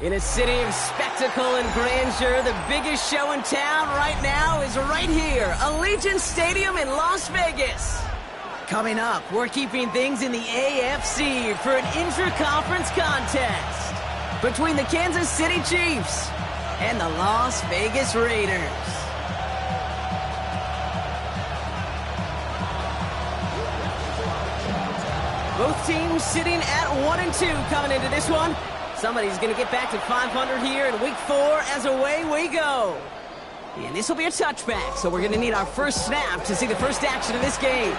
In a city of spectacle and grandeur, the biggest show in town right now is right here, Allegiant Stadium in Las Vegas. Coming up, we're keeping things in the AFC for an intra-conference contest between the Kansas City Chiefs and the Las Vegas Raiders. Both teams sitting at 1-2 coming into this one. Somebody's going to get back to 500 here in week 4 as away we go. And this will be a touchback, so we're going to need our first snap to see the first action of this game.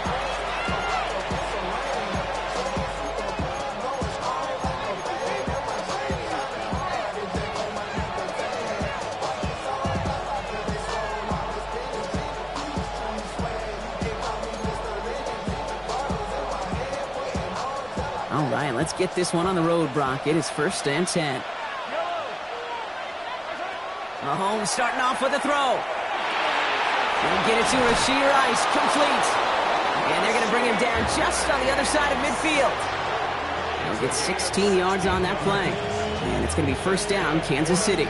All right, let's get this one on the road, Brock. It is 1st and 10. Mahomes starting off with a throw. He'll get it to Rashee Rice, complete. And they're going to bring him down just on the other side of midfield. He'll get 16 yards on that play. And it's going to be 1st down, Kansas City.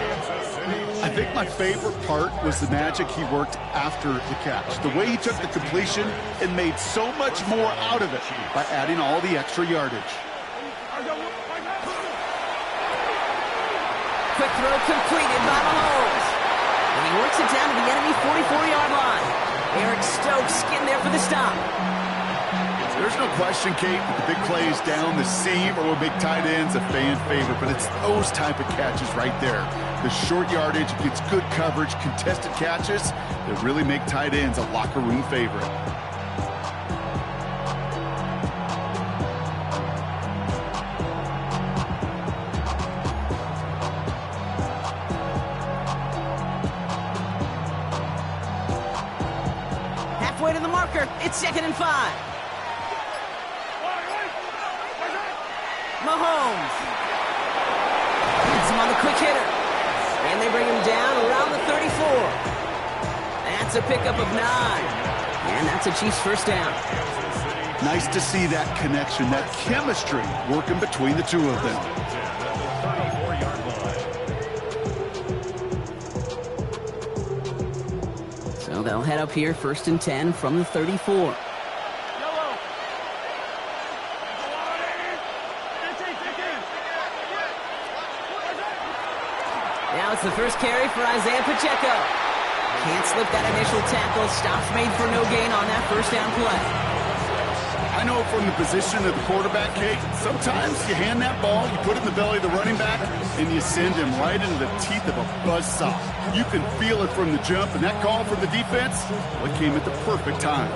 I think my favorite part was the magic he worked after the catch. The way he took the completion and made so much more out of it by adding all the extra yardage. Quick throw completed by Mahomes. And he works it down to the enemy 44-yard line. Eric Stokes getting there for the stop. There's no question, Kate, that the big plays down the seam or will make tight ends a fan favorite, but it's those type of catches right there. The short yardage gets good coverage, contested catches that really make tight ends a locker room favorite. Halfway to the marker, it's 2nd and 5. Mahomes. Hits him on the quick hitter. And they bring him down around the 34. That's a pickup of 9. And that's a Chiefs 1st down. Nice to see that connection, that chemistry working between the two of them. So they'll head up here 1st and 10 from the 34. Now it's the first carry for Isaiah Pacheco. Can't slip that initial tackle. Stops made for no gain on that 1st down play. I know from the position of the quarterback, Kate, sometimes you hand that ball, you put it in the belly of the running back, and you send him right into the teeth of a buzzsaw. You can feel it from the jump, and that call from the defense, well, it came at the perfect time.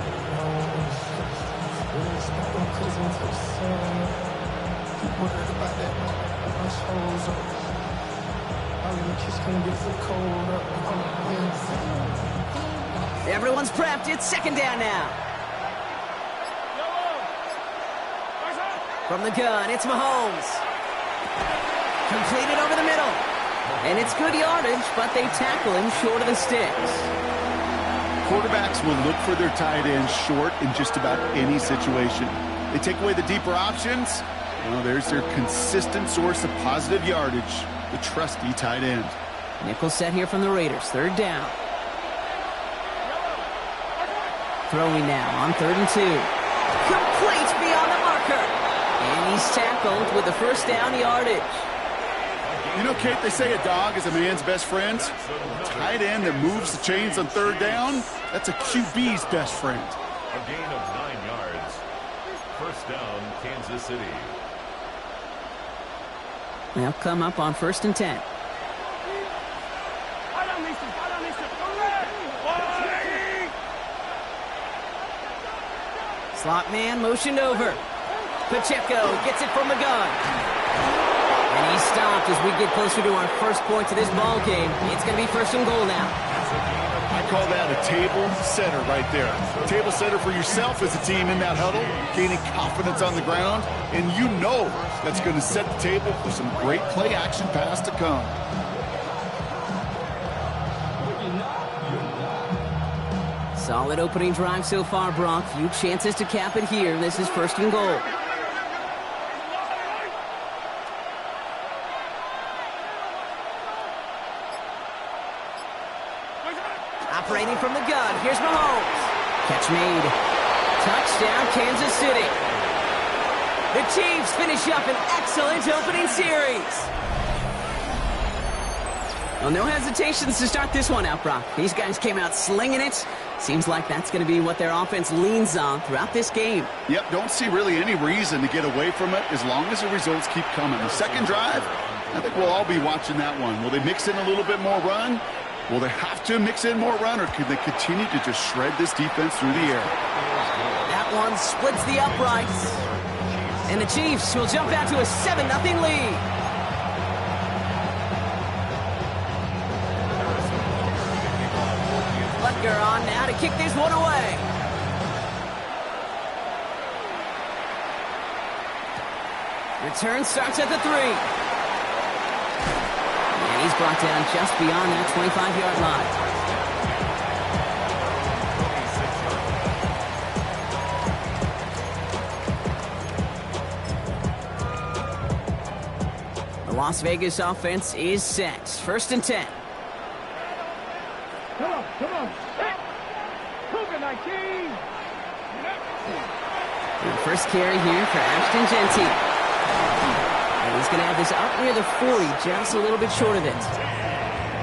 Everyone's prepped. It's 2nd down now. From the gun, it's Mahomes. Completed over the middle. And it's good yardage, but they tackle him short of the sticks. Quarterbacks will look for their tight ends short in just about any situation. They take away the deeper options. Well, there's their consistent source of positive yardage, the trusty tight end. Nickel set here from the Raiders. 3rd down. Throwing now on 3rd and 2. Complete beyond the marker. And he's tackled with the 1st down yardage. You know, Kate, they say a dog is a man's best friend. A tight end that moves the chains on 3rd down, that's a QB's best friend. A gain of 9 yards. 1st down, Kansas City. They'll come up on 1st and 10. Slot man motioned over. Pacheco gets it from the gun. And he's stopped as we get closer to our first point to this ball game. It's going to be 1st and goal now. I call that a table setter right there. Table setter for yourself as a team in that huddle, gaining confidence on the ground, and you know that's going to set the table for some great play action pass to come. Solid opening drive so far, Brock. Few chances to cap it here. This is 1st and goal. Leading from the gun. Here's Mahomes. Catch made. Touchdown, Kansas City. The Chiefs finish up an excellent opening series. Well, no hesitations to start this one out, Brock. These guys came out slinging it. Seems like that's going to be what their offense leans on throughout this game. Yep, don't see really any reason to get away from it as long as the results keep coming. The second drive, I think we'll all be watching that one. Will they mix in a little bit more run? Will they have to mix in more run, or could they continue to just shred this defense through the air? That one splits the uprights. And the Chiefs will jump out to a 7-0 lead. Butker on now to kick this one away. Return starts at the 3. And he's brought down just beyond that 25-yard line. The Las Vegas offense is set. 1st and 10. Come on. Cougar 19. And the first carry here for Ashton Genty. And he's going to have this up near the 40, just a little bit short of it.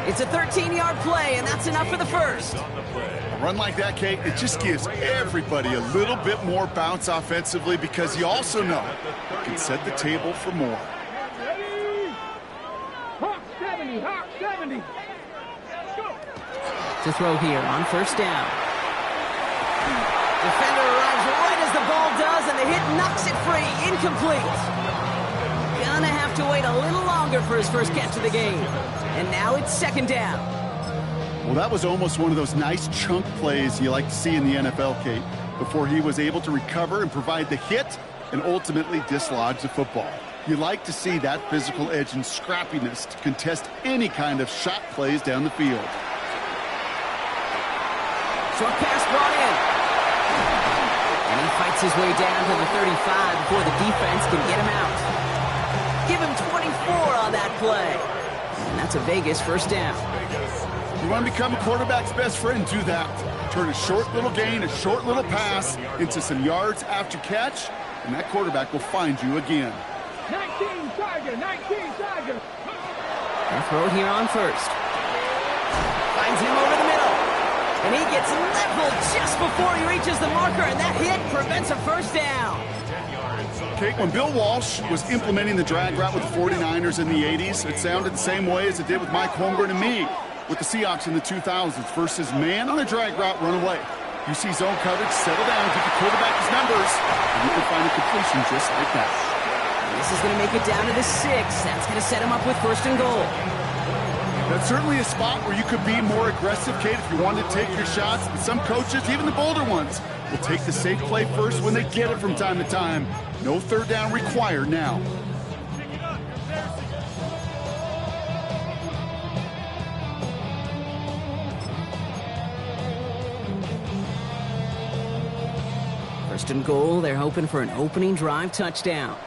It's a 13-yard play, and that's enough for the first. A run like that, Kate, it just gives everybody a little bit more bounce offensively because you also know you can set the table for more. Ready? Hawk 70. To throw here on 1st down. Defender arrives right as the ball does, and the hit knocks it free. Incomplete. Gonna have to wait a little longer for his first catch of the game. And now it's 2nd down. Well, that was almost one of those nice chunk plays you like to see in the NFL, Kate, before he was able to recover and provide the hit and ultimately dislodge the football. You like to see that physical edge and scrappiness to contest any kind of shot plays down the field. Short pass brought in. And he fights his way down to the 35 before the defense can get him out. Give him 24 on that play. And that's a Vegas 1st down. You want to become a quarterback's best friend, do that. Turn a short little gain, a short little pass into some yards after catch, and that quarterback will find you again. 19 Tiger. And throw it here on 1st. Finds him over the middle. And he gets leveled just before he reaches the marker, and that hit prevents a 1st down. Kate, when Bill Walsh was implementing the drag route with the 49ers in the 80s, it sounded the same way as it did with Mike Holmgren and me with the Seahawks in the 2000s versus man on a drag route, run away. You see zone coverage, settle down, give the quarterback his numbers, and you can find a completion just like that. And this is going to make it down to the 6. That's going to set him up with 1st and goal. That's certainly a spot where you could be more aggressive, Kate, if you wanted to take your shots. But some coaches, even the bolder ones, will take the safe play first when they get it from time to time. No 3rd down required now. First and goal, they're hoping for an opening drive touchdown.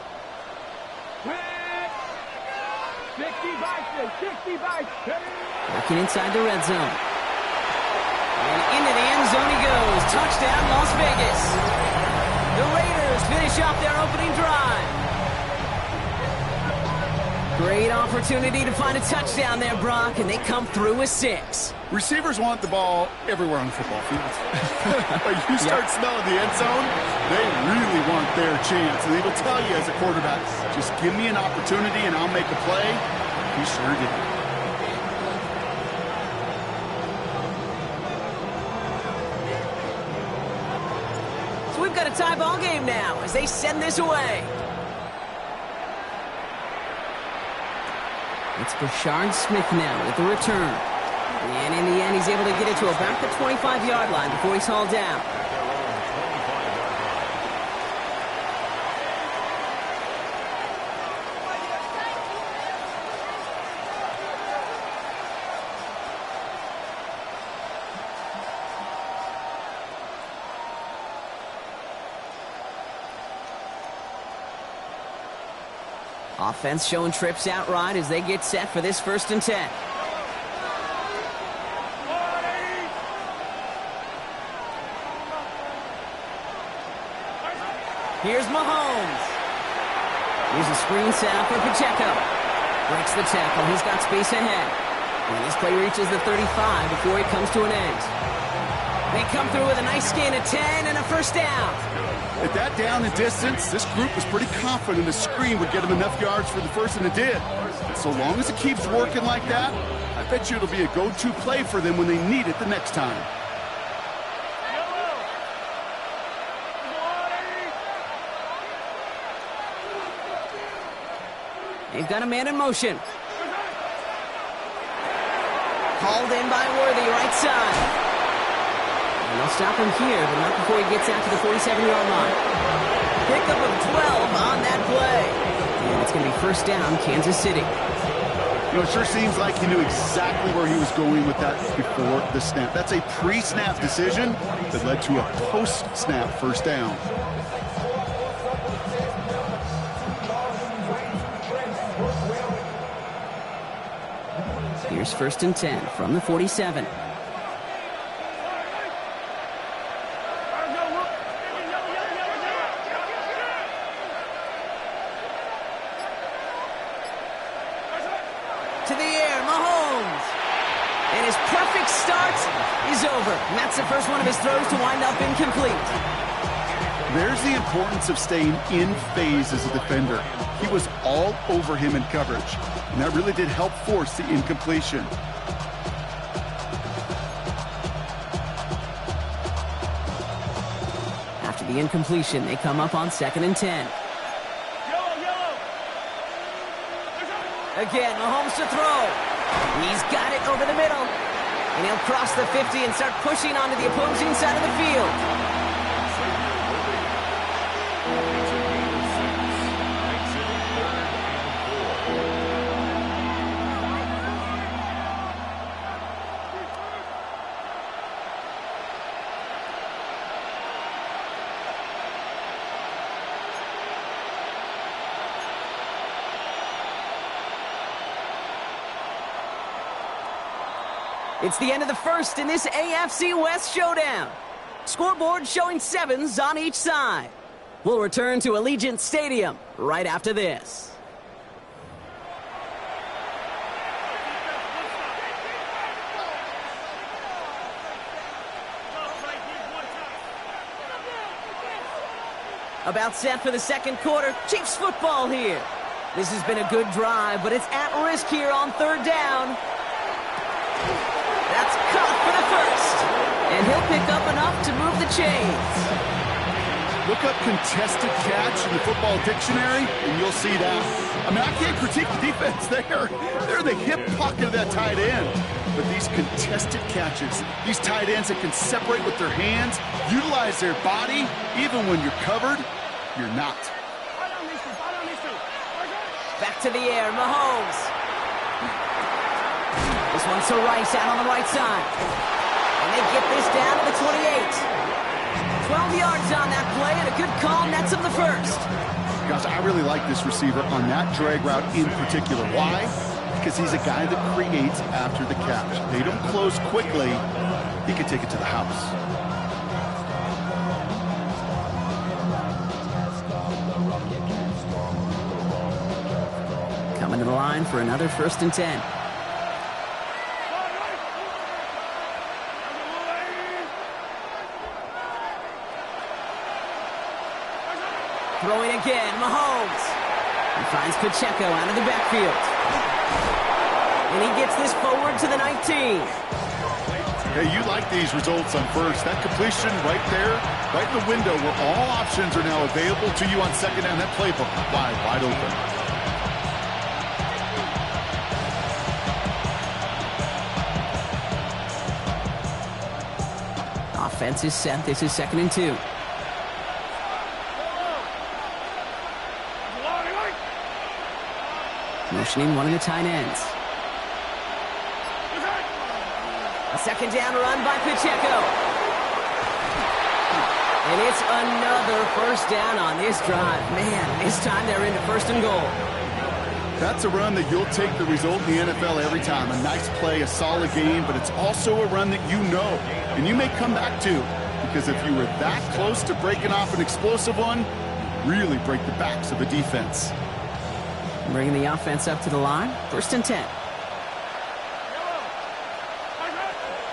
65. Working inside the red zone. And into the end zone he goes. Touchdown, Las Vegas. The Raiders finish off their opening drive. Great opportunity to find a touchdown there, Brock, and they come through with 6. Receivers want the ball everywhere on the football field. But you start smelling the end zone, they really want their chance. And they will tell you as a quarterback, just give me an opportunity and I'll make a play. He sure did. So we've got a tie ball game now as they send this away. It's Brashard Smith now with the return. And in the end, he's able to get it to about the 25-yard line before he's hauled down. Offense showing trips out right as they get set for this 1st and 10. Here's Mahomes. Here's a screen set up for Pacheco. Breaks the tackle. He's got space ahead. And this play reaches the 35 before it comes to an end. They come through with a nice gain of 10 and a first down. At that down and distance, this group was pretty confident the screen would get them enough yards for the first, and it did. And so long as it keeps working like that, I bet you it'll be a go-to play for them when they need it the next time. They've got a man in motion. Called in by Worthy, right side. And they'll stop him here, but not before he gets out to the 47-yard line. Pickup of 12 on that play. And it's going to be first down, Kansas City. You know, it sure seems like he knew exactly where he was going with that before the snap. That's a pre-snap decision that led to a post-snap first down. Here's first and 10 from the 47. To the air, Mahomes. And his perfect start is over. And that's the first one of his throws to wind up incomplete. There's the importance of staying in phase as a defender. He was all over him in coverage, and that really did help force the incompletion. After the incompletion, they come up on 2nd and 10. Again, Mahomes to throw. He's got it over the middle. And he'll cross the 50 and start pushing onto the opposing side of the field. It's the end of the first in this AFC West showdown. Scoreboard showing 7s on each side. We'll return to Allegiant Stadium right after this. About set for the second quarter. Chiefs football here. This has been a good drive, but it's at risk here on 3rd down. That's caught for the first. And he'll pick up enough to move the chains. Look up contested catch in the football dictionary, and you'll see that. I mean, I can't critique the defense there. They're the hip pocket of that tight end. But these contested catches, these tight ends that can separate with their hands, utilize their body, even when you're covered, you're not. Back to the air, Mahomes. This one's to Rice out on the right side. And they get this down to the 28. 12 yards on that play, and a good call nets him the first. Gosh, I really like this receiver on that drag route in particular. Why? Because he's a guy that creates after the catch. They don't close quickly. He can take it to the house. Coming to the line for another 1st and 10. Throwing again, Mahomes. He finds Pacheco out of the backfield. And he gets this forward to the 19. Hey, you like these results on first. That completion right there, right in the window where all options are now available to you on 2nd down. That playbook wide open. Offense is set. This is 2nd and 2. Motioning one of the tight ends. A 2nd down run by Pacheco. And it's another 1st down on this drive. Man, this time they're into 1st and goal. That's a run that you'll take the result in the NFL every time. A nice play, a solid game, but it's also a run that you know and you may come back to. Because if you were that close to breaking off an explosive one, you really break the backs of a defense. Bringing the offense up to the line. 1st and 10.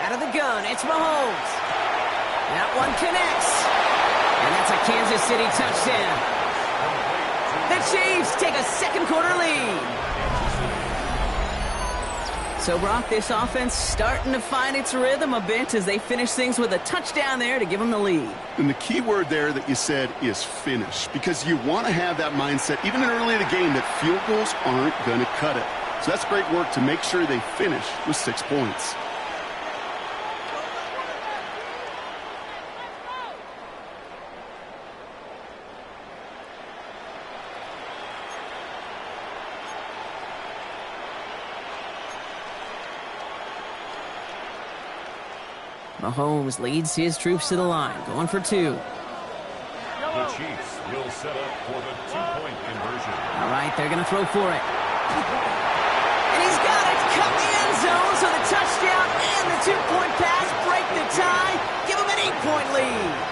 Out of the gun, it's Mahomes. That one connects. And that's a Kansas City touchdown. The Chiefs take a second quarter lead. So, Brock, this offense starting to find its rhythm a bit as they finish things with a touchdown there to give them the lead. And the key word there that you said is finish, because you want to have that mindset, even early in the game, that field goals aren't going to cut it. So that's great work to make sure they finish with 6 points. Mahomes leads his troops to the line, going for 2. The Chiefs will set up for the 2-point conversion. All right, they're going to throw for it. And he's got it. Cut the end zone, so the touchdown and the 2-point pass break the tie. Give him an 8-point lead.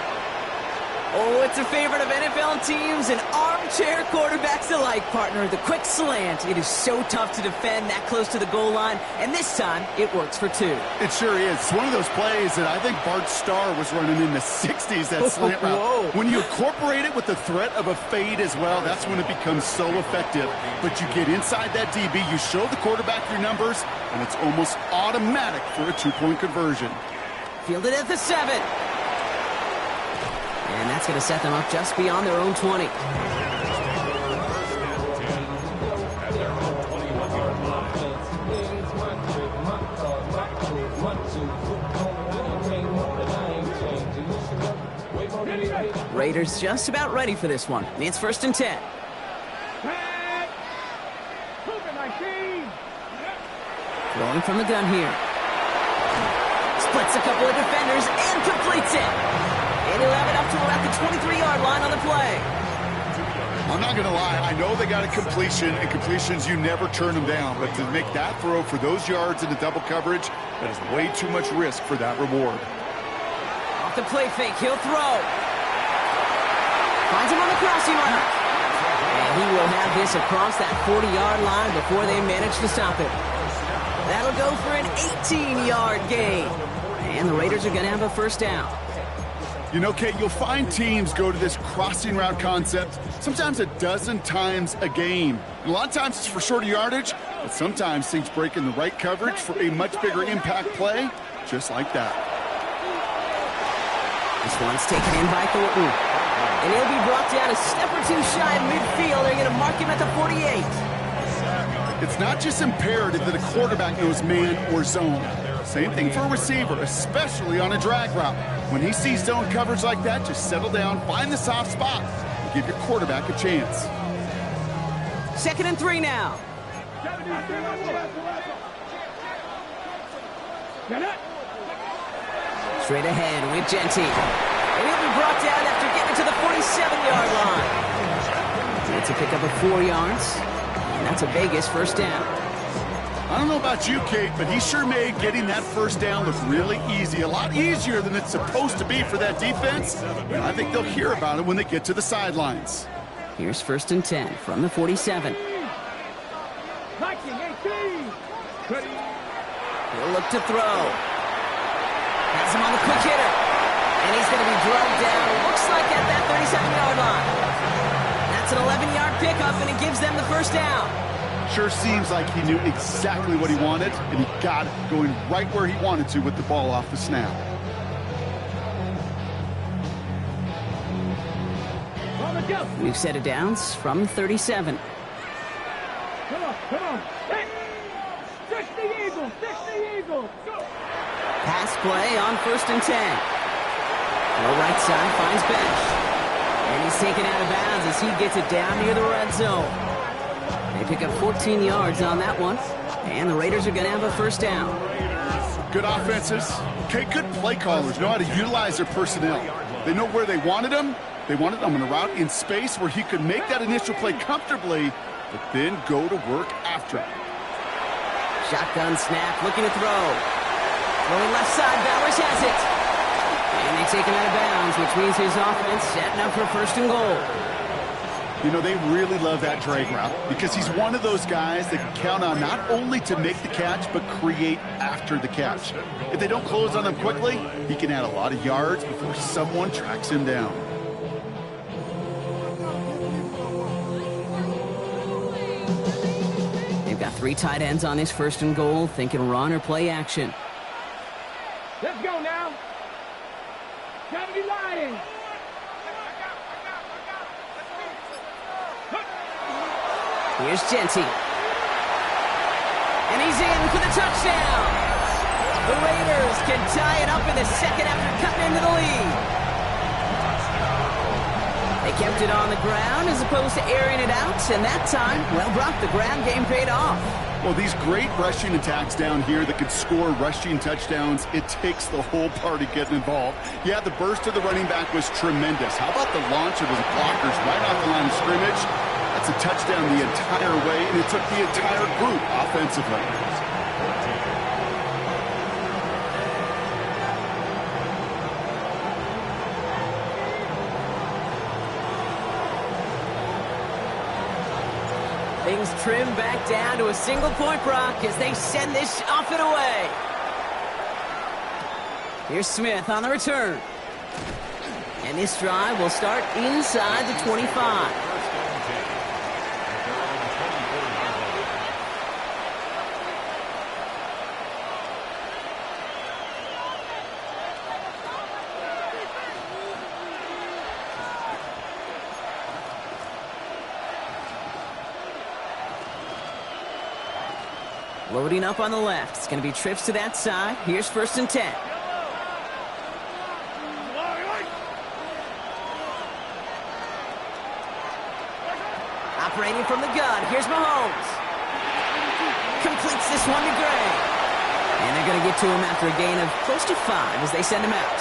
Oh, it's a favorite of NFL teams and armchair quarterbacks alike, partner. The quick slant. It is so tough to defend that close to the goal line, and this time it works for 2. It sure is. It's one of those plays that I think Bart Starr was running in the 60s, that slant route. Whoa. When you incorporate it with the threat of a fade as well, that's when it becomes so effective. But you get inside that DB, you show the quarterback your numbers, and it's almost automatic for a 2-point conversion. Fielded at the 7. And that's going to set them up just beyond their own 20. Raiders just about ready for this one. It's 1st and 10. Throwing from the gun here. Splits a couple of defenders and completes it. And he'll have it up to about the 23-yard line on the play. I'm not going to lie. I know they got a completion, and completions, you never turn them down. But to make that throw for those yards in the double coverage, that is way too much risk for that reward. Off the play fake, he'll throw. Finds him on the crossing route. And he will have this across that 40-yard line before they manage to stop it. That'll go for an 18-yard gain. And the Raiders are going to have a 1st down. You know, Kate, you'll find teams go to this crossing route concept sometimes a dozen times a game. And a lot of times it's for shorter yardage, but sometimes things break in the right coverage for a much bigger impact play, just like that. This one's taken in by Thornton. And he'll be brought down a step or 2 shy of midfield. They're going to mark him at the 48. It's not just imperative that a quarterback knows man or zone. Same thing for a receiver, especially on a drag route. When he sees zone coverage like that, just settle down, find the soft spot, and give your quarterback a chance. 2nd and 3 now. Straight ahead with Genty. And he'll be brought down after getting to the 47-yard line. It's a pickup of 4 yards. And that's a Vegas 1st down. I don't know about you, Kate, but he sure made getting that 1st down look really easy. A lot easier than it's supposed to be for that defense. And I think they'll hear about it when they get to the sidelines. Here's 1st and 10 from the 47. He'll look to throw. Has him on the quick hitter. And he's going to be drugged down. Looks like at that 37-yard line. That's an 11-yard pickup, and it gives them the 1st down. Sure seems like he knew exactly what he wanted, and he got it going right where he wanted to with the ball off the snap. We've set it downs from 37. Come on. Hey! Fix the Eagles! Go! Pass play on 1st and 10. Low right side finds Bench. And he's taken out of bounds as he gets it down near the red zone. They pick up 14 yards on that one. And the Raiders are going to have a 1st down. Good offenses. Okay, good play callers know how to utilize their personnel. They know where they wanted them. They wanted them on a route in space where he could make that initial play comfortably, but then go to work after it. Shotgun snap, looking to throw. Throwing left side, Bowers has it. And they take him out of bounds, which means his offense setting up for 1st and goal. You know, they really love that drag route because he's one of those guys that can count on not only to make the catch, but create after the catch. If they don't close on him quickly, he can add a lot of yards before someone tracks him down. They've got 3 tight ends on this 1st and goal, thinking run or play action. Let's go now. Gotta be lying. Here's Genty. And he's in for the touchdown. The Raiders can tie it up in the 2nd after cutting into the lead. They kept it on the ground as opposed to airing it out, and that time, well, Brock, the ground game paid off. Well, these great rushing attacks down here that could score rushing touchdowns, it takes the whole party getting involved. Yeah, the burst of the running back was tremendous. How about the launch of his blockers right off the line of scrimmage? That's a touchdown the entire way, and it took the entire group offensively. Things trim back down to a single-point Brock as they send this off and away. Here's Smith on the return. And this drive will start inside the 25. Loading up on the left. It's going to be trips to that side. Here's 1st and 10. Operating from the gun. Here's Mahomes. Completes this one to Gray. And they're going to get to him after a gain of close to 5 as they send him out.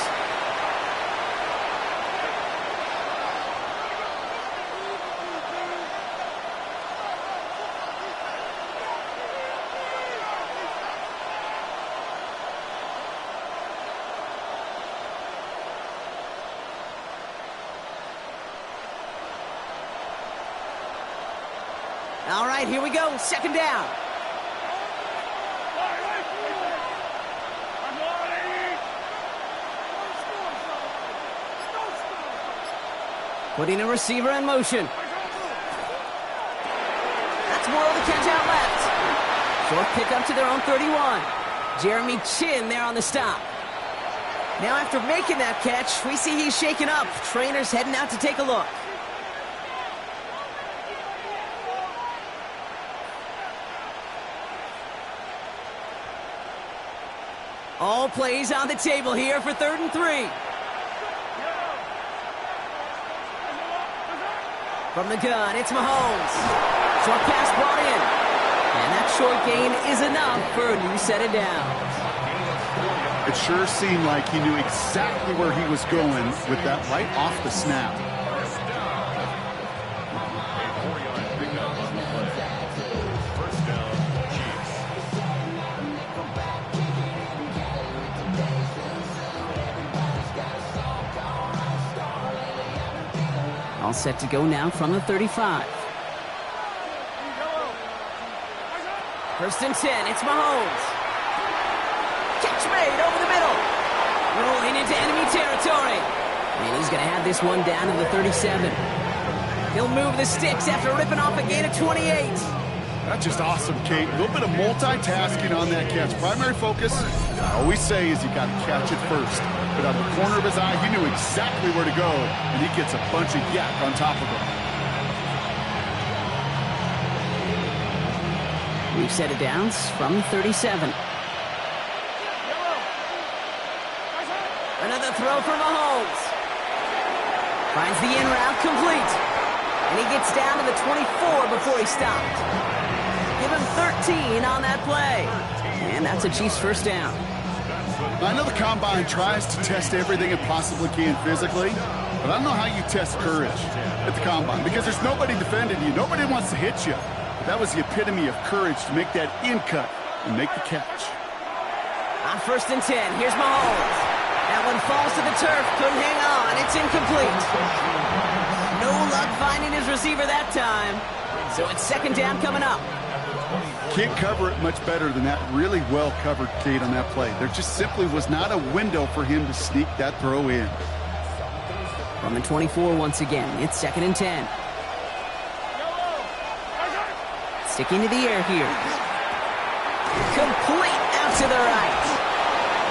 All right, here we go. 2nd down. Putting a receiver in motion. That's Morrow the catch out left. Short pickup to their own 31. Jeremy Chin there on the stop. Now after making that catch, we see he's shaken up. Trainer's heading out to take a look. All plays on the table here for 3rd and 3. From the gun, it's Mahomes. Short pass brought in. And that short gain is enough for a new set of downs. It sure seemed like he knew exactly where he was going with that right off the snap. All set to go now from the 35. 1st and 10, it's Mahomes. Catch made over the middle. Rolling into enemy territory. And he's going to have this one down to the 37. He'll move the sticks after ripping off a gain of 28. That's just awesome, Kate. A little bit of multitasking on that catch. Primary focus, I always say, is you got to catch it first. But out of the corner of his eye, he knew exactly where to go, and he gets a bunch of yak on top of him. We've set it down from 37. Another throw for Mahomes. Finds the in route complete. And he gets down to the 24 before he stopped. Give him 13 on that play. And that's a Chiefs 1st down. I know the Combine tries to test everything it possibly can physically, but I don't know how you test courage at the Combine because there's nobody defending you. Nobody wants to hit you. But that was the epitome of courage to make that in cut and make the catch. On 1st and 10, here's Mahomes. That one falls to the turf, couldn't hang on. It's incomplete. No luck finding his receiver that time. So it's second down coming up. Can't cover it much better than that. Really well covered, Kate, on that play. There just simply was not a window for him to sneak that throw in. From the 24 once again, it's second and 10. Sticking to the air here. Complete out to the right.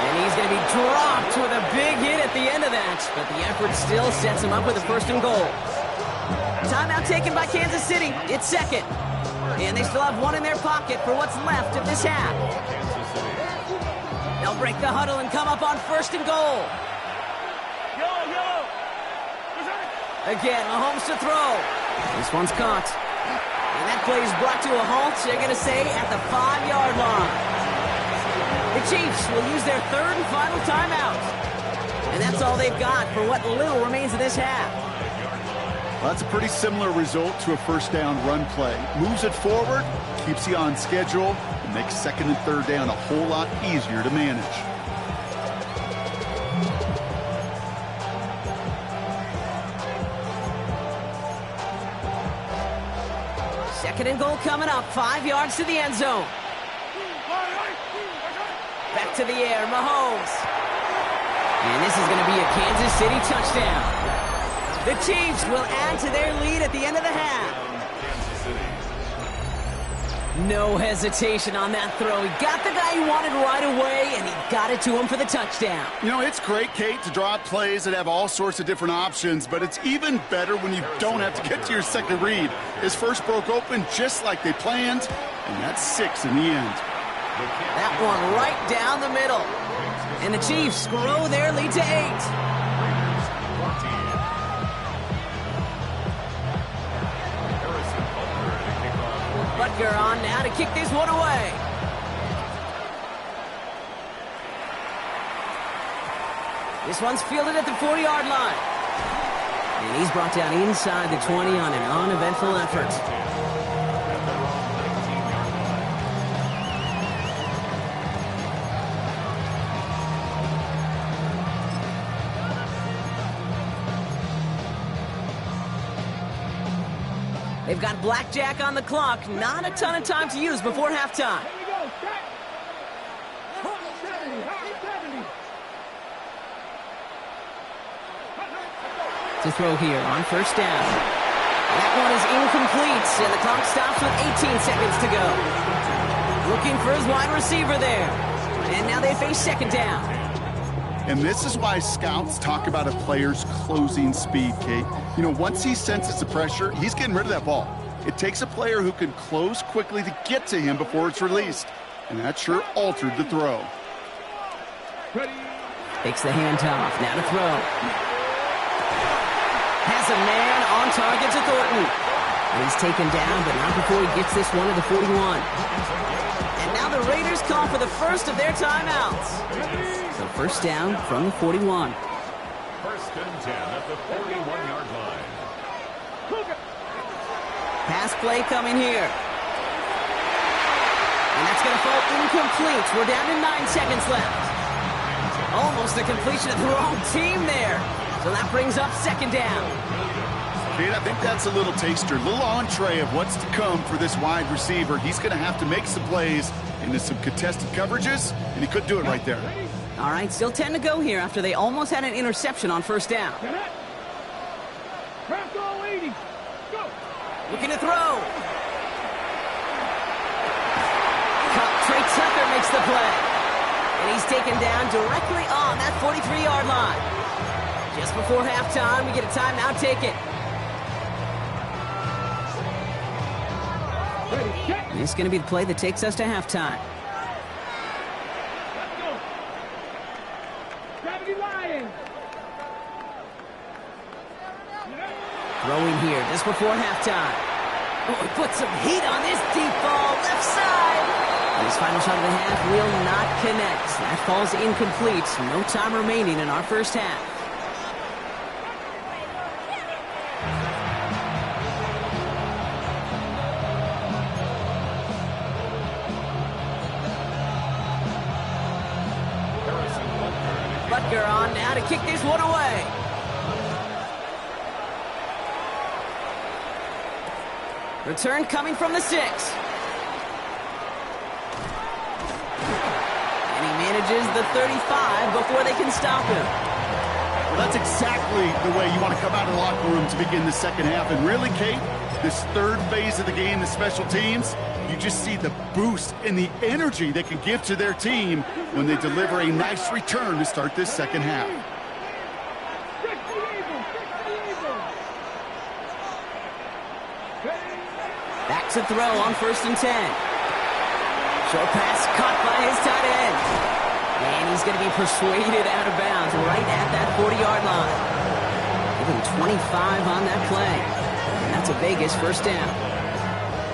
And he's going to be dropped with a big hit at the end of that. But the effort still sets him up with a first and goal. Timeout taken by Kansas City. It's second. And they still have one in their pocket for what's left of this half. They'll break the huddle and come up on first and goal. Again, Mahomes to throw. This one's caught. And that play is brought to a halt, they're going to say, at the 5-yard line. The Chiefs will use their third and final timeout. And that's all they've got for what little remains of this half. Well, that's a pretty similar result to a first down run play. Moves it forward, keeps you on schedule, and makes second and third down a whole lot easier to manage. Second and goal coming up, 5 yards to the end zone. Back to the air, Mahomes. And this is going to be a Kansas City touchdown. The Chiefs will add to their lead at the end of the half. No hesitation on that throw. He got the guy he wanted right away, and he got it to him for the touchdown. You know, it's great, Kate, to draw up plays that have all sorts of different options, but it's even better when you don't have to get to your second read. His first broke open just like they planned, and that's 6 in the end. That one right down the middle. And the Chiefs grow their lead to 8. Butker on now to kick this one away. This one's fielded at the 40-yard line. And he's brought down inside the 20 on an uneventful effort. They've got blackjack on the clock. Not a ton of time to use before halftime. To throw here on first down. That one is incomplete, and the clock stops with 18 seconds to go. Looking for his wide receiver there. And now they face second down. And this is why scouts talk about a player's closing speed, Kate. You know, once he senses the pressure, he's getting rid of that ball. It takes a player who can close quickly to get to him before it's released. And that sure altered the throw. Takes the handoff. Now to throw. Has a man on target to Thornton. And he's taken down, but not before he gets this one to the 41. And now the Raiders call for the first of their timeouts. So first down from the 41. First and 10 at the 41-yard line. Pass play coming here. And that's going to fall incomplete. We're down to 9 seconds left. Almost a completion of the wrong team there. So that brings up second down. Kate, I think that's a little taster, a little entree of what's to come for this wide receiver. He's going to have to make some plays into some contested coverages, and he could do it right there. All right, still 10 to go here after they almost had an interception on first down. Looking to throw. Trey Tucker makes the play. And he's taken down directly on that 43-yard line. Just before halftime, we get a timeout taken. This is going to be the play that takes us to halftime. Throwing here just before halftime. Oh, he put some heat on this deep ball, left side. And his final shot of the half will not connect. That falls incomplete. No time remaining in our first half. Butker on now to kick this one away. Return coming from the 6. And he manages the 35 before they can stop him. Well, that's exactly the way you want to come out of the locker room to begin the second half. And really, Kate, this third phase of the game, the special teams, you just see the boost and the energy they can give to their team when they deliver a nice return to start this second half. Back to throw on 1st and 10. Short pass caught by his tight end. And he's going to be persuaded out of bounds right at that 40-yard line. Give him 25 on that play. And that's a Vegas first down.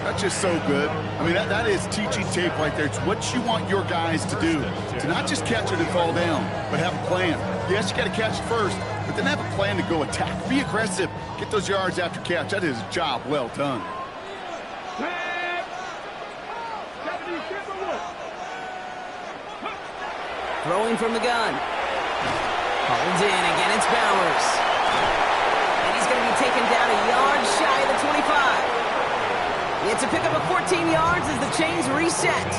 That's just so good. I mean, that is teaching tape right there. It's what you want your guys to do. To not just catch it and fall down, but have a plan. Yes, you got to catch it first, but then have a plan to go attack. Be aggressive. Get those yards after catch. That is a job well done. Throwing from the gun. Holds in. Again, it's Bowers. And he's going to be taken down a yard shy of the 25. It's a pickup of 14 yards as the chains reset.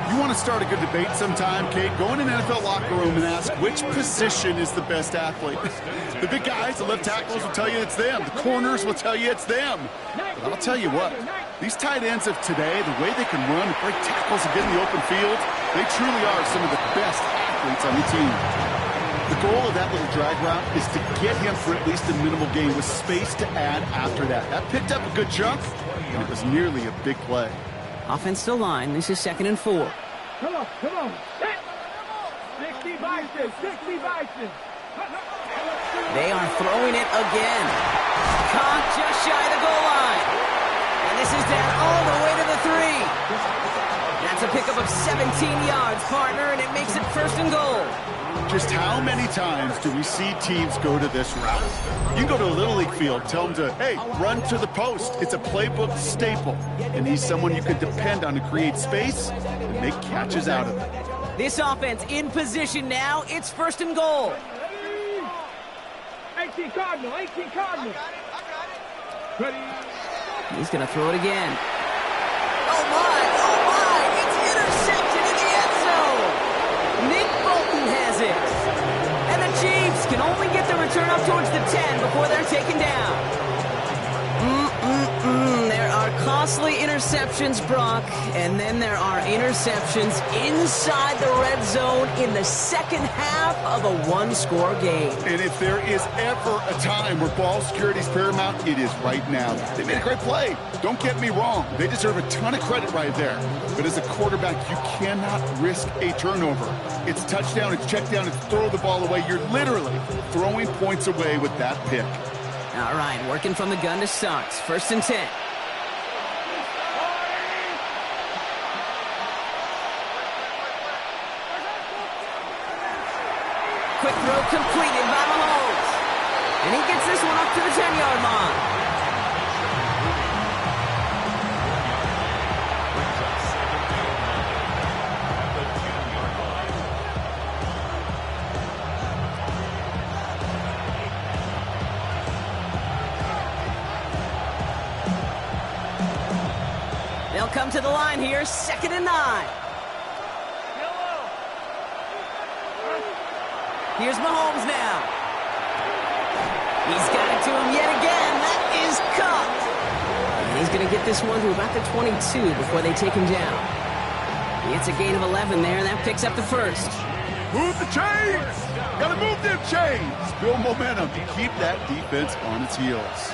You want to start a good debate sometime, Kate? Go in an NFL locker room and ask which position is the best athlete. The big guys, the left tackles will tell you it's them. The corners will tell you it's them. But I'll tell you what, these tight ends of today, the way they can run, break tackles and get in the open field, they truly are some of the best athletes on the team. The goal of that little drag route is to get him for at least a minimal gain with space to add after that. That picked up a good chunk, and it was nearly a big play. Offensive line, this is 2nd and 4. Come on, come on. 60 Bison, 60 Bison. They are throwing it again. Caught just shy of the goal line. And this is down all the way to the 3. That's a pickup of 17 yards, partner, and it makes it 1st and goal. Just how many times do we see teams go to this route? You go to a Little League field, tell them to, hey, run to the post. It's a playbook staple. And he's someone you can depend on to create space and make catches out of it. This offense in position now. It's 1st and goal. 18 Cardinal, 18 Cardinal. Ready. He's going to throw it again. Oh, my, it's intercepted in the end zone. Nick Bolton has it. And the Chiefs can only get the return up towards the 10 before they're taken down. There are costly interceptions, Brock, and then there are interceptions inside the red zone in the second half of a one-score game. And if there is ever a time where ball security is paramount, it is right now. They made a great play. Don't get me wrong. They deserve a ton of credit right there. But as a quarterback, you cannot risk a turnover. It's touchdown, it's check down, it's throw the ball away. You're literally throwing points away with that pick. All right, working from the gun to start. 1st and 10. Quick throw completed by Mahomes. And he gets this one up to the 10-yard line. They'll come to the line here, 2nd and 9. Here's Mahomes now. He's got it to him yet again. That is caught. And he's going to get this one to about the 22 before they take him down. It's a gain of 11 there. That picks up the 1st. Move the chains! Gotta move them chains! Build momentum to keep that defense on its heels.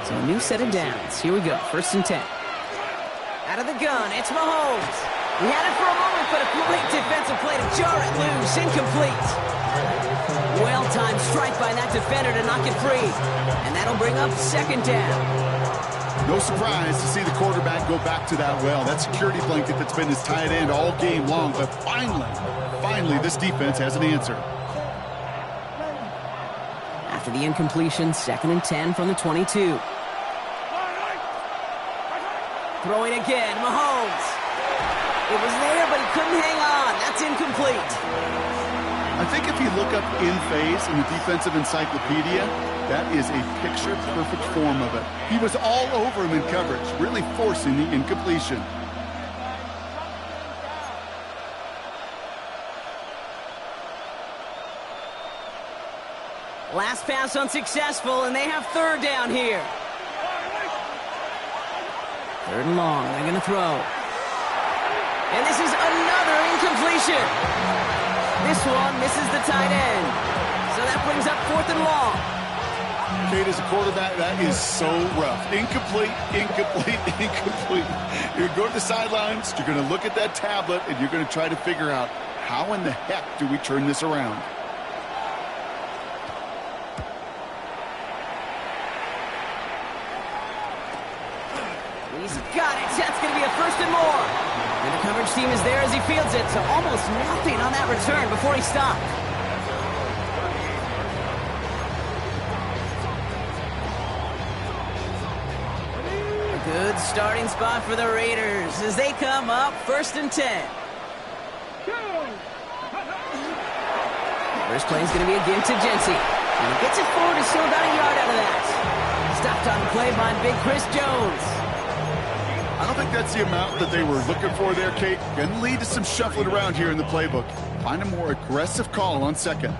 So a new set of downs. Here we go, 1st and 10. Out of the gun, it's Mahomes. He had it for a moment, but a great defensive play to jar it loose. Incomplete. Well-timed strike by that defender to knock it free. And that'll bring up 2nd down. No surprise to see the quarterback go back to that well. That security blanket that's been his tight end all game long. But finally, this defense has an answer. After the incompletion, 2nd and 10 from the 22. Throwing again, Mahomes. It was there, but he couldn't hang on. That's incomplete. I think if you look up in phase in the defensive encyclopedia, that is a picture-perfect form of it. He was all over him in coverage, really forcing the incompletion. Last pass unsuccessful, and they have third down here. Third and long, they're going to throw. And this is another incompletion. This one misses the tight end. So that brings up fourth and long. Kate, as a quarterback, that is so rough. Incomplete, incomplete, incomplete. You're going to the sidelines, you're going to look at that tablet, and you're going to try to figure out how in the heck do we turn this around. He's got it. That's going to be a first and more. And the coverage team is there as he fields it, so almost nothing on that return before he stopped. A good starting spot for the Raiders as they come up first and 10. First play is going to be a give to Genty. And he gets it forward to still about a yard out of that. Stopped on the play by Big Chris Jones. I don't think that's the amount that they were looking for there, Kate. Going to lead to some shuffling around here in the playbook. Find a more aggressive call on second.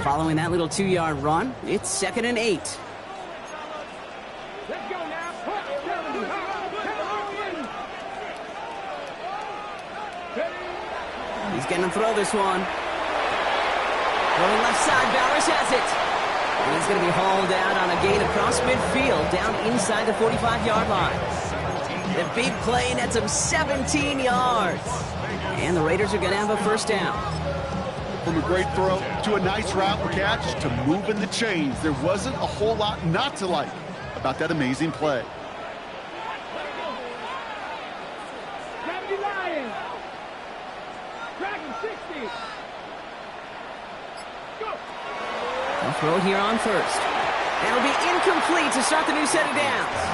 Following that little 2-yard run, it's 2nd and 8. Let's go now. He's going to throw this one. Rolling left side, Bowers has it. And he's going to be hauled out on a gain across midfield, down inside the 45-yard line. The big play nets him 17 yards. And the Raiders are going to have a first down. From a great throw to a nice route and catch to moving the chains, there wasn't a whole lot not to like about that amazing play. They'll throw here on first. And it'll be incomplete to start the new set of downs.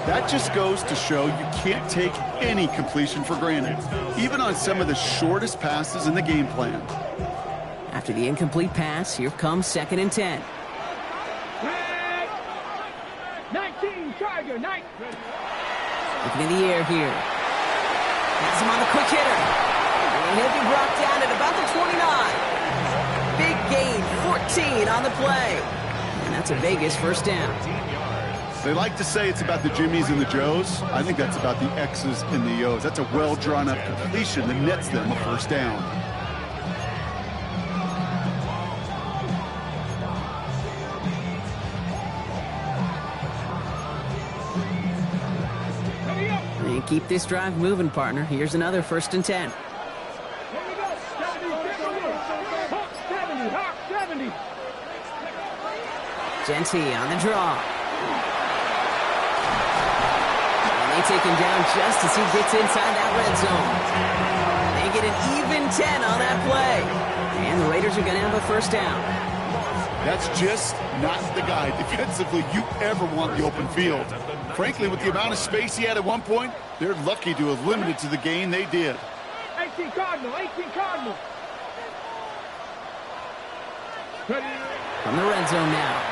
That just goes to show you can't take any completion for granted, even on some of the shortest passes in the game plan. After the incomplete pass, here comes 2nd and 10. 19, Tiger, 19. Looking in the air here. Has him on the quick hitter. And he'll be brought down at about the 29. Big gain, 14 on the play. And that's a Vegas first down. They like to say it's about the Jimmies and the Joes. I think that's about the X's and the O's. That's a well-drawn-up completion that nets them a first down. And keep this drive moving, partner. Here's another 1st and 10. Genty on the draw. And they take him down just as he gets inside that red zone. They get an even 10 on that play. And the Raiders are going to have a first down. That's just not the guy defensively you ever want the open field. Frankly, with the amount of space he had at one point, they're lucky to have limited to the gain they did. 18 Cardinal, 18 Cardinal. From the red zone now.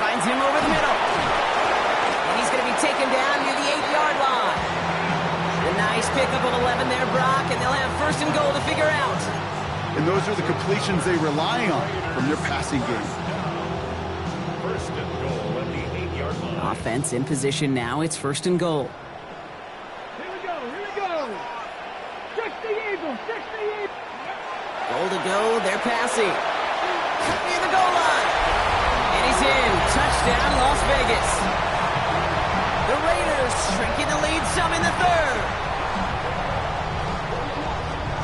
Finds him over the middle. And he's going to be taken down near the 8-yard line. A nice pickup of 11 there, Brock, and they'll have first and goal to figure out. And those are the completions they rely on from their passing game. First and goal at the 8-yard line. Offense in position now. It's first and goal. Here we go, here we go. 60 Eagles, 60 Eagles. Goal to go, they're passing. Near the goal line. And he's in. Touchdown, Las Vegas. The Raiders shrinking the lead some in the third.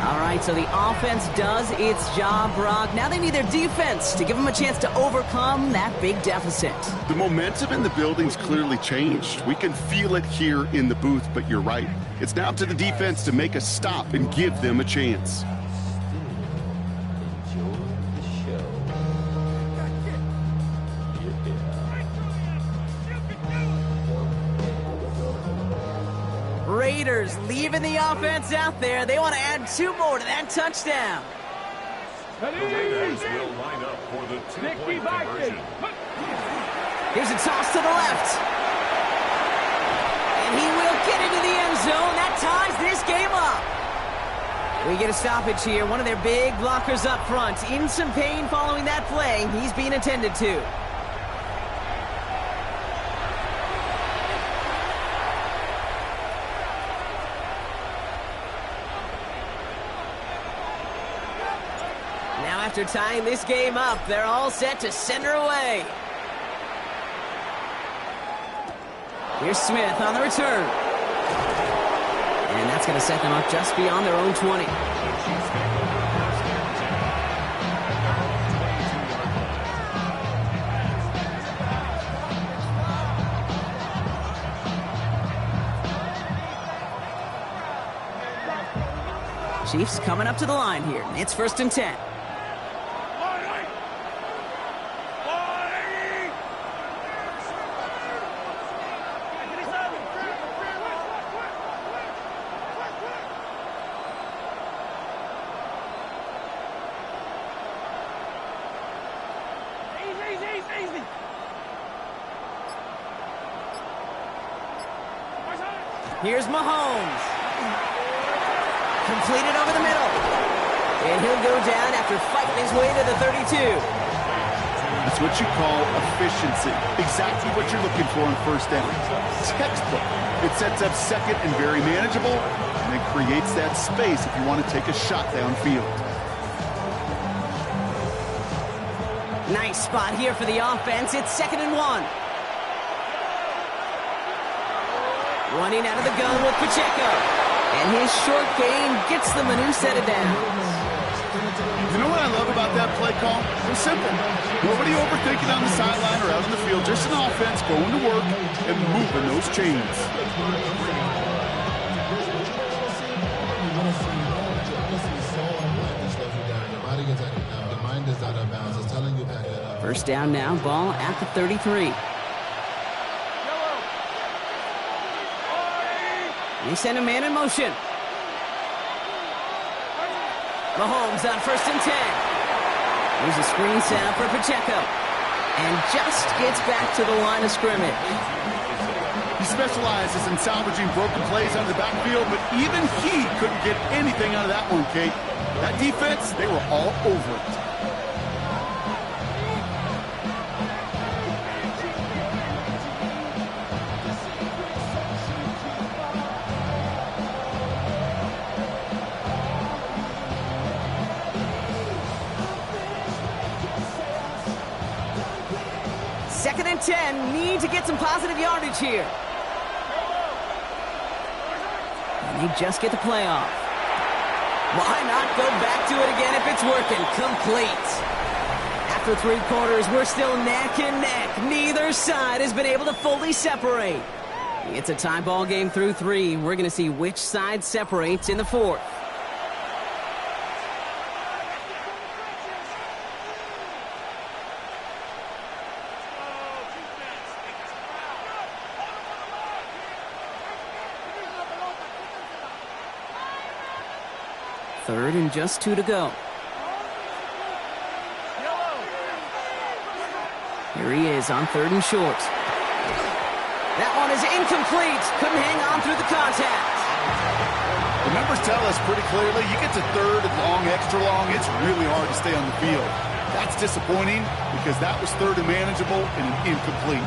All right, so the offense does its job, Brock. Now they need their defense to give them a chance to overcome that big deficit. The momentum in the building's clearly changed. We can feel it here in the booth, but you're right. It's now up to the defense to make a stop and give them a chance. Raiders leaving the offense out there. They want to add 2 more to that touchdown. The Raiders will line up for the 2-point conversion. Here's a toss to the left. And he will get into the end zone. That ties this game up. We get a stoppage here. One of their big blockers up front. In some pain following that play. He's being attended to. Now after tying this game up, they're all set to send her away. Here's Smith on the return. And that's going to set them up just beyond their own 20. Chiefs coming up to the line here. It's 1st and 10. Here's Mahomes. Completed over the middle. And he'll go down after fighting his way to the 32. That's what you call efficiency. Exactly what you're looking for on 1st down. Textbook. It sets up 2nd and very manageable, and it creates that space if you want to take a shot downfield. Nice spot here for the offense. It's 2nd and 1. Running out of the gun with Pacheco. And his short gain gets them a new set of downs. You know what I love about that play call? It's simple. Nobody overthinking on the sideline or out on the field. Just an offense going to work and moving those chains. First down now, ball at the 33. They send a man in motion. Mahomes on 1st and 10. Here's a screen set up for Pacheco. And just gets back to the line of scrimmage. He specializes in salvaging broken plays on the backfield, but even he couldn't get anything out of that one, Kate. That defense, they were all over it. Second and 10, need to get some positive yardage here. And they just get the play off. Why not go back to it again if it's working? Complete. After 3 quarters, we're still neck and neck. Neither side has been able to fully separate. It's a tie ball game through 3. We're going to see which side separates in the 4th. Third and just 2 to go. Here he is on 3rd and short. That one is incomplete. Couldn't hang on through the contact. The numbers tell us pretty clearly, you get to 3rd and long, extra long, it's really hard to stay on the field. That's disappointing because that was 3rd and manageable and an incomplete.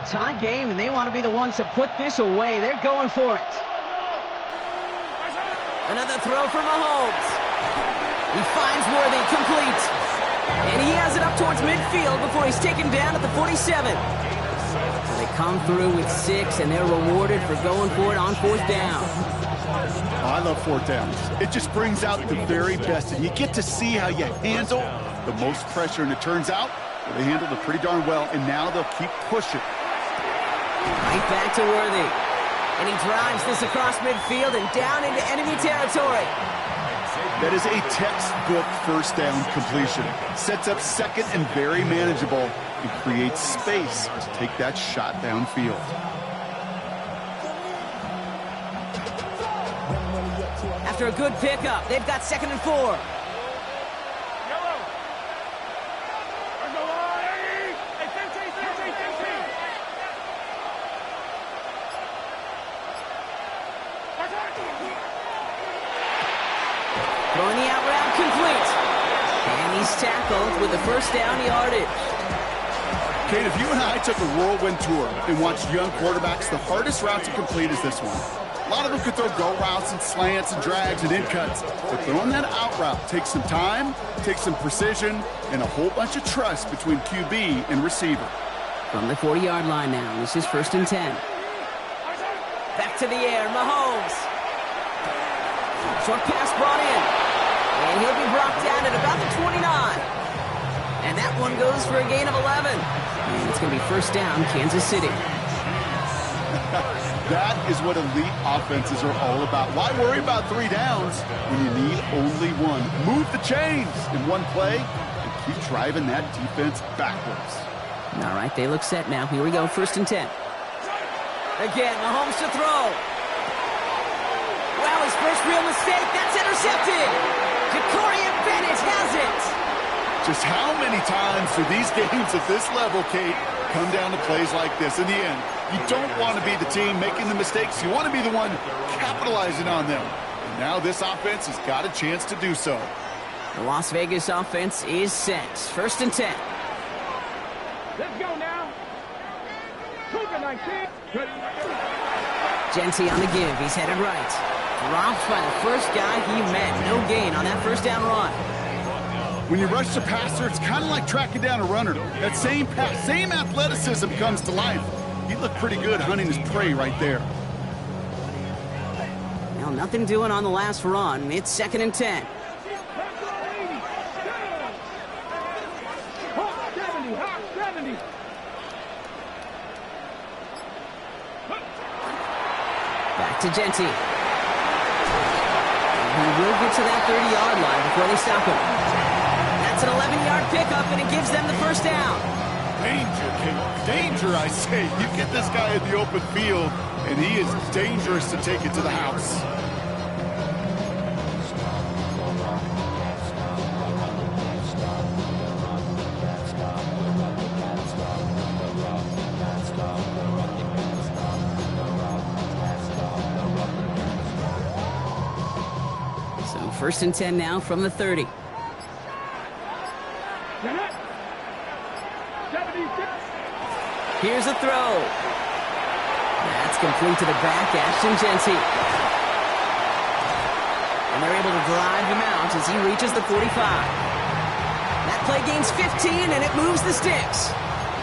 Tie game, and they want to be the ones to put this away. They're going for it. Another throw for Mahomes. He finds Worthy, complete. And he has it up towards midfield before he's taken down at the 47. So they come through with 6, and they're rewarded for going for it on 4th down. Oh, I love 4th downs. It just brings out the very best, and you get to see how you handle the most pressure, and it turns out They handled it pretty darn well, and now they'll keep pushing. Right back to Worthy. And he drives this across midfield and down into enemy territory. That is a textbook first down completion. Sets up second and very manageable and creates space to take that shot downfield. After a good pickup, they've got 2nd and 4. Throwing the out route complete. And he's tackled with the first down yardage. Kate, if you and I took a whirlwind tour and watched young quarterbacks, the hardest route to complete is this one. A lot of them could throw go routes and slants and drags and in cuts, but throwing that out route takes some time, takes some precision, and a whole bunch of trust between QB and receiver. From the 40-yard line now, this is 1st and 10. Back to the air, Mahomes. Short pass brought in. And he'll be brought down at about the 29. And that one goes for a gain of 11. And it's going to be 1st down, Kansas City. That is what elite offenses are all about. Why worry about 3 downs when you need only one? Move the chains in one play and keep driving that defense backwards. All right, they look set now. Here we go, 1st and 10. Again, Mahomes to throw. Wow, his first real mistake. That's intercepted. Ja'Cory Bennett has it. Just how many times do these games at this level, Kate, come down to plays like this? In the end, you don't want to be the team making the mistakes. You want to be the one capitalizing on them. And now this offense has got a chance to do so. The Las Vegas offense is set. 1st and 10. Let's go now. Genty on the give. He's headed right. Dropped by the first guy he met. No gain on that 1st down run. When you rush the passer, it's kind of like tracking down a runner. That same pass, same athleticism comes to life. He looked pretty good hunting his prey right there. Well, nothing doing on the last run. It's 2nd and 10. Back to Genty. He will get to that 30-yard line before they stop him. That's an 11-yard pickup, and it gives them the 1st down. Danger, Kate. Danger, I say. You get this guy in the open field, and he is dangerous to take it to the house. So 1st and 10 now from the 30. Here's a throw. That's complete to the back, Ashton Genty. And they're able to drive him out as he reaches the 45. That play gains 15, and it moves the sticks.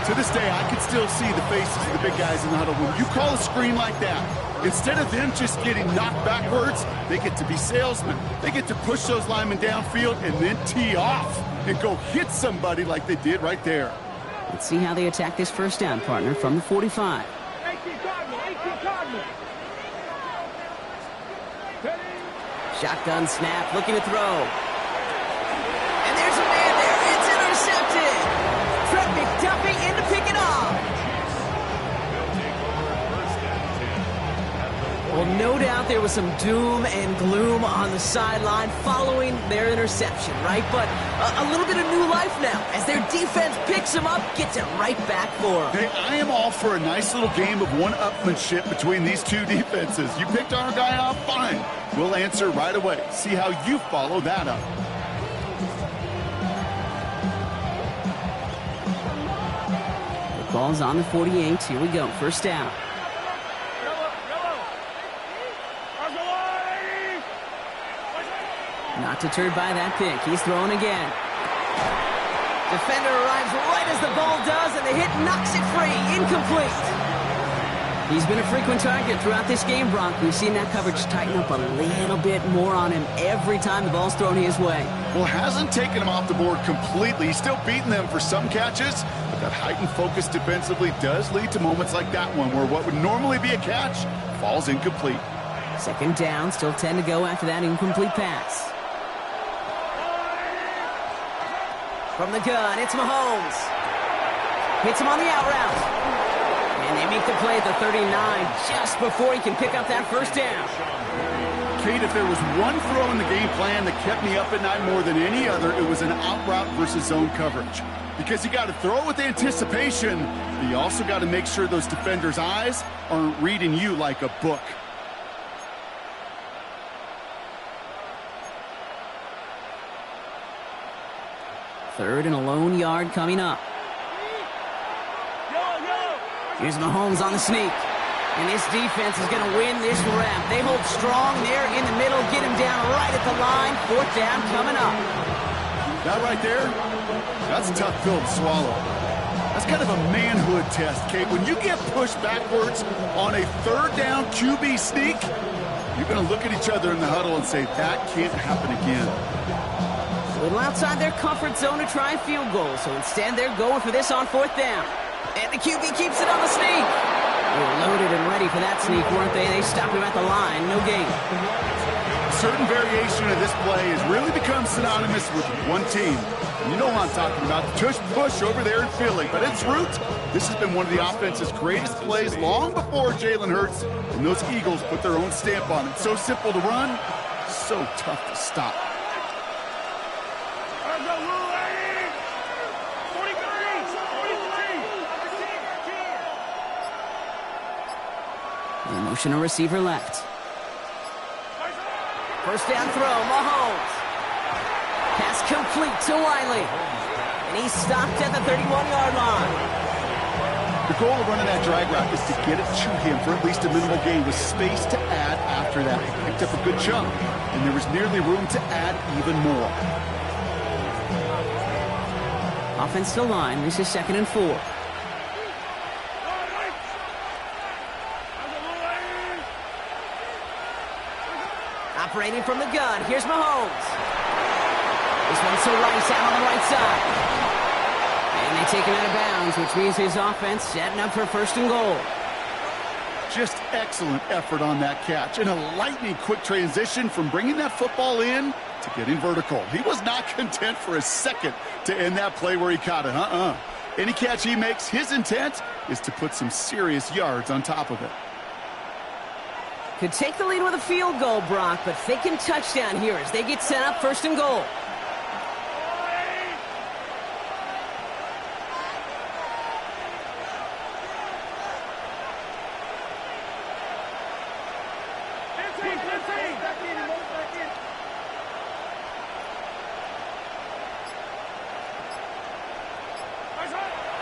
To this day, I can still see the faces of the big guys in the huddle. When you call a screen like that, instead of them just getting knocked backwards, they get to be salesmen. They get to push those linemen downfield and then tee off and go hit somebody like they did right there. Let's see how they attack this 1st down, partner, from the 45. Shotgun snap, looking to throw. And there's a man there. It's intercepted. Trent McDuffie in to pick it off. Well, no doubt there was some doom and gloom on the sideline following their interception, right? But a little bit of new life now as their defense picks him up, gets it right back for him. Hey, I am all for a nice little game of one-upmanship between these two defenses. You picked our guy off, fine. We'll answer right away. See how you follow that up. The ball's on the 48. Here we go. 1st down. Not deterred by that pick. He's throwing again. Defender arrives right as the ball does, and the hit knocks it free. Incomplete. He's been a frequent target throughout this game, Brock. We've seen that coverage tighten up a little bit more on him every time the ball's thrown his way. Well, hasn't taken him off the board completely. He's still beating them for some catches, but that heightened focus defensively does lead to moments like that one where what would normally be a catch falls incomplete. Second down, still 10 to go after that incomplete pass. From the gun, it's Mahomes. Hits him on the out route. And they make the play at the 39 just before he can pick up that first down. Kate, if there was one throw in the game plan that kept me up at night more than any other, it was an out route versus zone coverage. Because you got to throw it with anticipation, but you also got to make sure those defenders' eyes aren't reading you like a book. Third and a lone yard coming up. Here's Mahomes on the sneak. And this defense is going to win this rep. They hold strong there in the middle, get him down right at the line. Fourth down coming up. That right there, that's a tough pill to swallow. That's kind of a manhood test, Kate. When you get pushed backwards on a third down QB sneak, you're going to look at each other in the huddle and say, that can't happen again. A little outside their comfort zone to try a field goal, so instead they're going for this on fourth down. And the QB keeps it on the sneak. They were loaded and ready for that sneak, weren't they? They stopped him at the line. No gain. Certain variation of this play has really become synonymous with one team. And you know what I'm talking about. The tush push over there in Philly. But its roots, this has been one of the offense's greatest plays long before Jalen Hurts and those Eagles put their own stamp on it. So simple to run, so tough to stop. Motion a receiver left. First down throw, Mahomes. Pass complete to Wiley. And he's stopped at the 31-yard line. The goal of running that drag route is to get it to him for at least a minimal gain with space to add after that. He picked up a good chunk, and there was nearly room to add even more. Offense to line. This is 2nd and 4. Operating from the gun, here's Mahomes. This one's to Rice out on the right side. And they take him out of bounds, which means his offense setting up for 1st and goal. Just excellent effort on that catch. And a lightning quick transition from bringing that football in to getting vertical. He was not content for a second to end that play where he caught it. Any catch he makes, his intent is to put some serious yards on top of it. Could take the lead with a field goal, Brock, but thinking touchdown here as they get set up 1st and goal.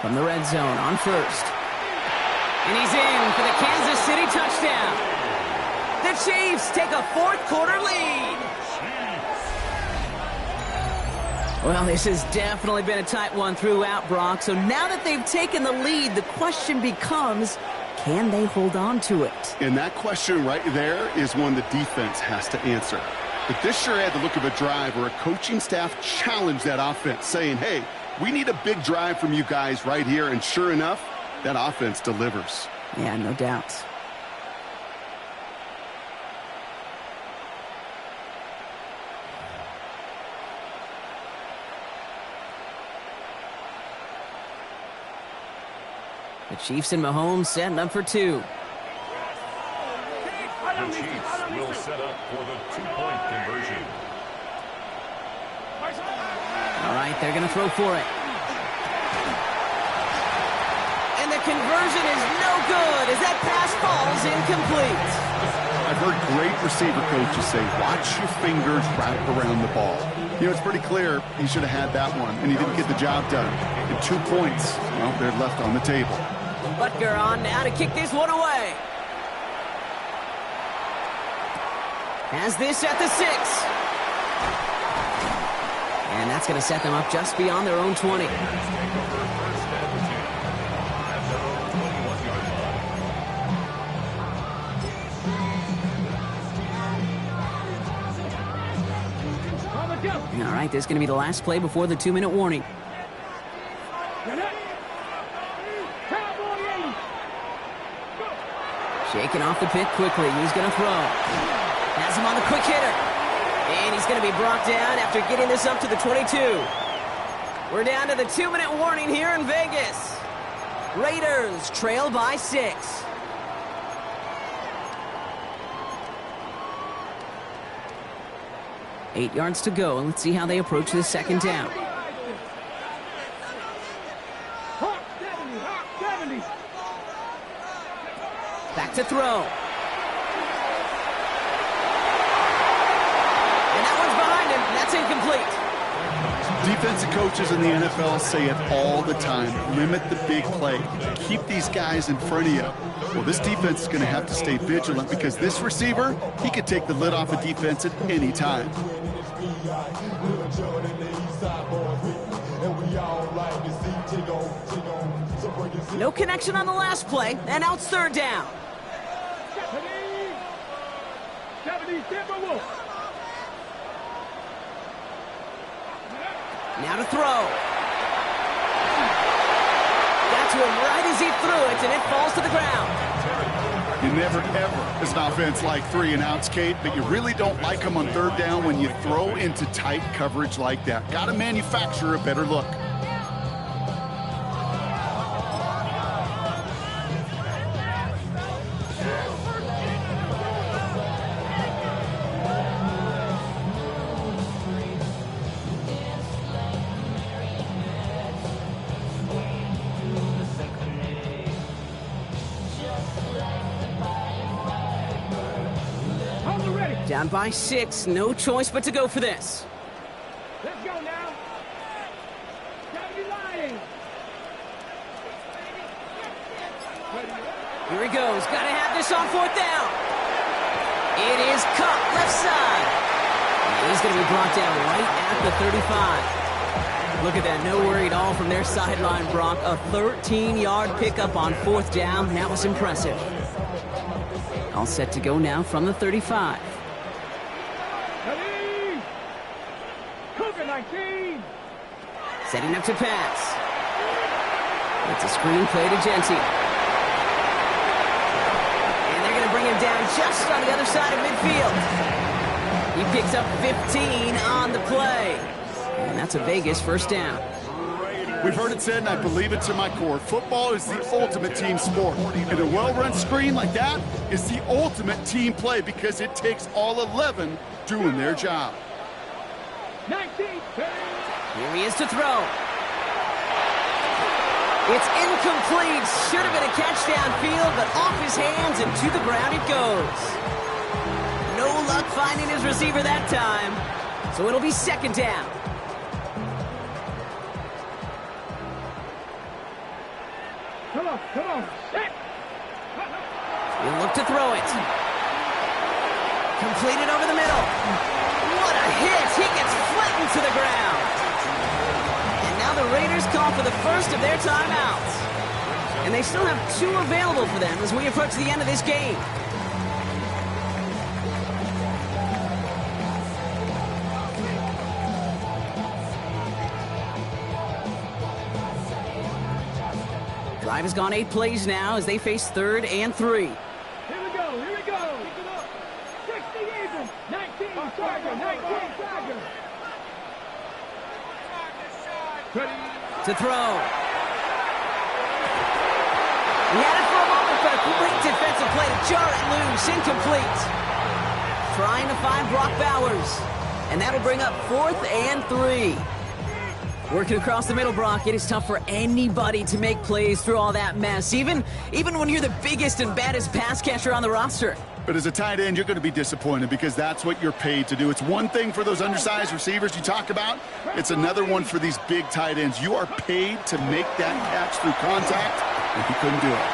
From the red zone on 1st. And he's in for the Kansas City touchdown. The Chiefs take a 4th quarter lead. Well, this has definitely been a tight one throughout, Brock. So now that they've taken the lead, the question becomes, can they hold on to it? And that question right there is one the defense has to answer. But this sure had the look of a drive where a coaching staff challenged that offense, saying, hey, we need a big drive from you guys right here. And sure enough, that offense delivers. Yeah, no doubt. The Chiefs and Mahomes setting up for 2. The Chiefs will set up for the 2-point conversion. All right, they're going to throw for it. And the conversion is no good as that pass falls incomplete. I've heard great receiver coaches say, watch your fingers wrap around the ball. You know, it's pretty clear he should have had that one, and he didn't get the job done. And 2 points, well, they're left on the table. Butker on now to kick this one away. Has this at the 6. And that's going to set them up just beyond their own 20. All right, this is going to be the last play before the 2-minute warning. Shaking off the pick quickly. He's going to throw. Has him on the quick hitter. And he's going to be brought down after getting this up to the 22. We're down to the 2-minute warning here in Vegas. Raiders trail by 6. Eight yards to go, and let's see how they approach this second down. Back to throw. And that one's behind him. That's incomplete. Defensive coaches in the NFL say it all the time. Limit the big play. Keep these guys in front of you. Well, this defense is going to have to stay vigilant because this receiver, he could take the lid off a defense at any time. No connection on the last play, and now it's third down. Now to throw. Got to him right as he threw it, and it falls to the ground. You never, ever, as an offense, like 3-and-outs, Kate, but you really don't like them on third down when you throw into tight coverage like that. Got to manufacture a better look. Down by 6, no choice but to go for this. Let's go now. Gotta be lying. Here he goes. Got to have this on fourth down. It is caught left side. And he's going to be brought down right at the 35. Look at that. No worry at all from their sideline, Brock. A 13-yard pickup on fourth down. That was impressive. All set to go now from the 35. Ready? Cougar 19. Setting up to pass. It's a screen play to Genty. And they're going to bring him down just on the other side of midfield. He picks up 15 on the play. And that's a Vegas first down. We've heard it said, and I believe it to my core, football is the ultimate team sport. And a well-run screen like that is the ultimate team play because it takes all 11 doing their job. 19. Here he is to throw. It's incomplete. Should have been a catch downfield, but off his hands and to the ground it goes. No luck finding his receiver that time. So it'll be second down. Come on, come on. Set. He'll look to throw it. Completed over the middle. What a hit. He gets flattened to the ground. And now the Raiders call for the first of their timeouts. And they still have 2 available for them as we approach the end of this game. Drive has gone 8 plays now as they face 3rd and 3. Here we go, here we go. Pick it up. 60 Eagles. 19 Charger, 19 Charger. To throw. He had it for a moment, but a great defensive play to jar it loose. Incomplete. Trying to find Brock Bowers. And that'll bring up 4th and 3. Working across the middle, Brock, it is tough for anybody to make plays through all that mess, even when you're the biggest and baddest pass catcher on the roster. But as a tight end, you're going to be disappointed because that's what you're paid to do. It's one thing for those undersized receivers you talk about. It's another one for these big tight ends. You are paid to make that catch through contact, and he couldn't do it.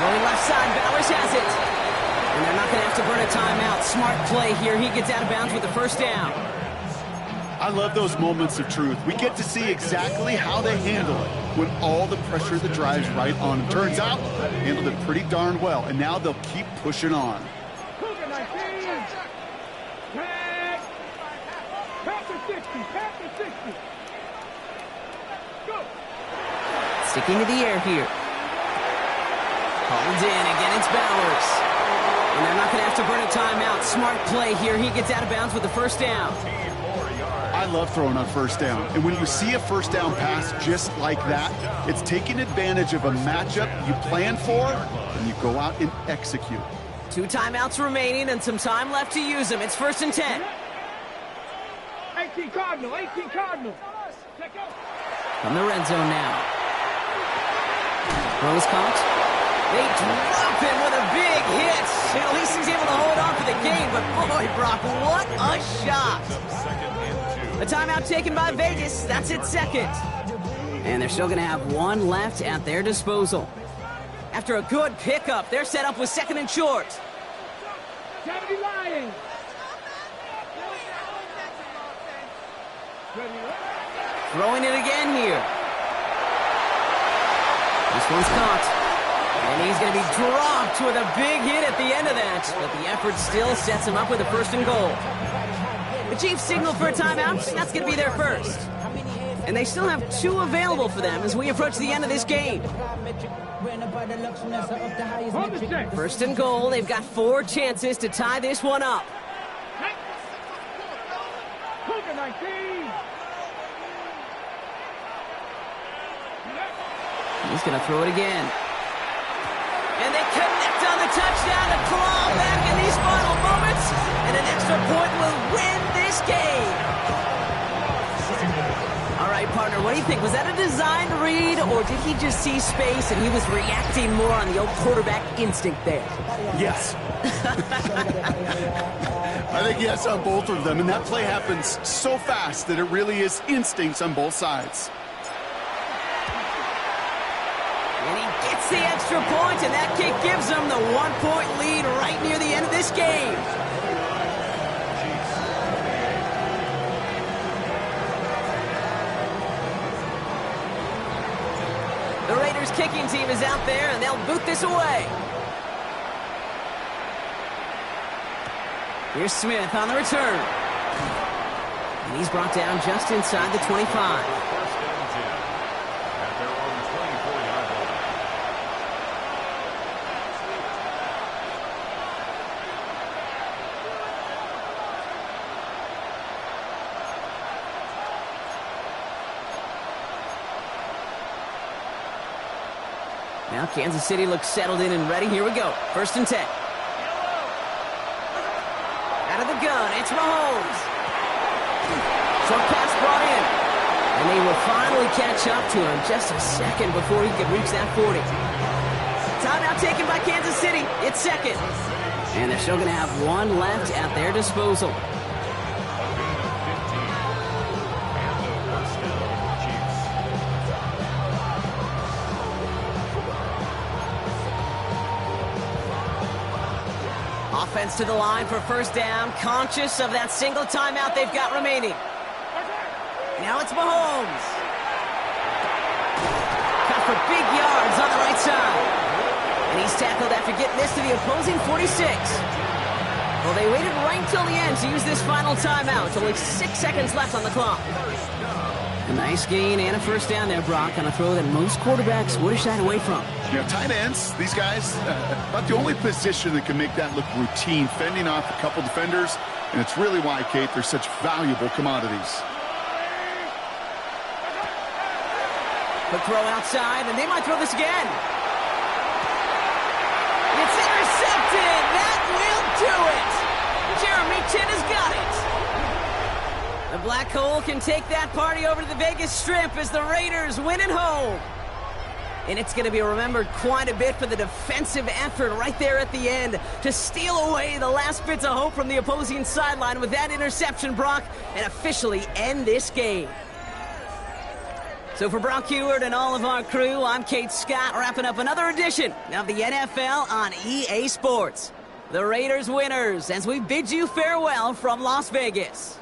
Going left side, Bowers has it. And they're not going to have to burn a timeout. Smart play here. He gets out of bounds with the first down. I love those moments of truth. We get to see exactly how they handle it when all the pressure of the drive's right on them. Turns out, handled it pretty darn well, and now they'll keep pushing on. Cougar 19. Tag. Pass to 60. Pass the 60. Go. Sticking to the air here. Hauled in. Again, it's Bowers. And they're not going to have to burn a timeout. Smart play here. He gets out of bounds with the first down. I love throwing on first down. And when you see a first down pass just like that, it's taking advantage of a matchup you plan for, and you go out and execute. 2 timeouts remaining and some time left to use them. It's 1st and 10. 18 Cardinal, 18 Cardinal. Check out. From the red zone now. Rose caught. They drop him with a big hit. At least he's able to hold on for the game, but boy, Brock, what a shot. A timeout taken by Vegas. That's its 2nd. And they're still going to have 1 left at their disposal. After a good pickup, they're set up with 2nd and short. 70 Lions. Throwing it again here. This one's caught. And he's going to be dropped with a big hit at the end of that. But the effort still sets him up with a 1st and goal. The Chiefs signal for a timeout. That's going to be their first. And they still have 2 available for them as we approach the end of this game. 1st and goal. They've got 4 chances to tie this one up. 19. He's going to throw it again. And they connect on the touchdown to claw back in these final moments. And an extra point will win this game. All right, partner, what do you think? Was that a designed read, or did he just see space and he was reacting more on the old quarterback instinct there? Yes. I think yes on both of them, and that play happens so fast that it really is instincts on both sides. And he gets the extra point, and that kick gives them the 1-point lead right near the end of this game. The Raiders kicking team is out there, and they'll boot this away. Here's Smith on the return. And he's brought down just inside the 25. Now Kansas City looks settled in and ready. Here we go. 1st and 10. Out of the gun, it's Mahomes. Short pass brought in. And they will finally catch up to him just a second before he could reach that 40. Timeout taken by Kansas City. It's 2nd. And they're still going to have 1 left at their disposal. Offense to the line for 1st down, conscious of that single timeout they've got remaining. Now it's Mahomes. Cut for big yards on the right side. And he's tackled after getting this to the opposing 46. Well, they waited right until the end to use this final timeout. Only 6 seconds left on the clock. A nice gain and a 1st down there, Brock, on a throw that most quarterbacks would have shied away from. You know, tight ends, these guys, about the only position that can make that look routine, fending off a couple defenders, and it's really why, Kate, they're such valuable commodities. Quick throw outside, and they might throw this again. It's intercepted! That will do it! Jeremy Chin has got it! The Black Hole can take that party over to the Vegas Strip as the Raiders win at home. And it's going to be remembered quite a bit for the defensive effort right there at the end to steal away the last bits of hope from the opposing sideline with that interception, Brock, and officially end this game. So for Brock Heward and all of our crew, I'm Kate Scott, wrapping up another edition of the NFL on EA Sports. The Raiders winners as we bid you farewell from Las Vegas.